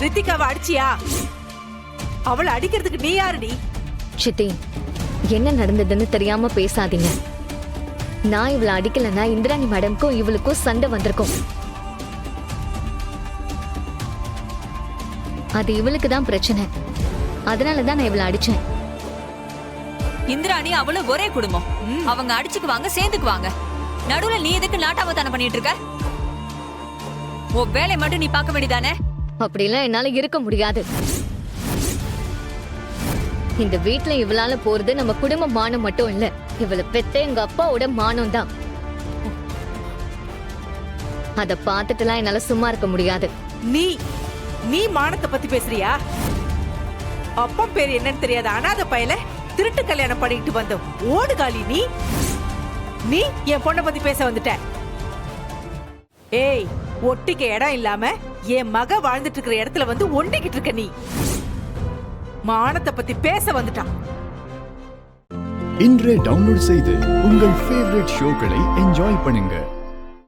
ரித்திகாவை அடிச்சியா? அவளை அடிக்கிறதுக்கு நீ யாருடி? சித்தி, என்ன நடந்ததுன்னு தெரியாம பேசாதீங்க. நான் இவளை அடிக்கலன்னா இந்திராணி மேடம்க்கும் இவளுக்கும் சண்டை வந்திருக்கும். அது இவளுக்கு தான் பிரச்சனை. அதனாலதான் நான் இவளை அடிச்சேன். இந்திராணி அவளும் ஒரே குடும்பம். அவங்க அடிச்சுக்குவாங்க, சேர்ந்துக்குவாங்க. நடுவுல நீ எதுக்கு நாட்டாமத்தான பண்ணிட்டு இருக்க? உன் வேலை மட்டும் நீ பார்க்க வேண்டியதானே? அப்படிலாம் என்னால இருக்க முடியாது. இந்த வீட்டுல இவளால போறது நம்ம குடும்ப மானம் மட்டும் இல்ல, இவளை பெத்த எங்க அப்பாவோட மானம் தான். அத பாத்துட்டுலாம் என்னால சும்மா இருக்க முடியாது. நீ மானத்தை பத்தி பேசுறியா? அப்பம் பேர் என்னன்னு தெரியாத அனாதை பயல திருட்டு கல்யாணம் பண்ணிட்டு வந்தோம் ஓடுகாலி. நீ என் பொண்ணை பத்தி பேச வந்துட்ட. ஏய், ஒட்டிக்க இடம் இல்லாம என் மக வாழ்ந்துட்டு இருக்கிற இடத்துல வந்து ஒண்டிக்கிட்டு இருக்க. நீ மானத்தை பத்தி பேச வந்துட்டான். இன்றே டவுன்லோட் செய்து உங்கள் ஃபேவரட் ஷோக்களை என்ஜாய் பண்ணுங்க.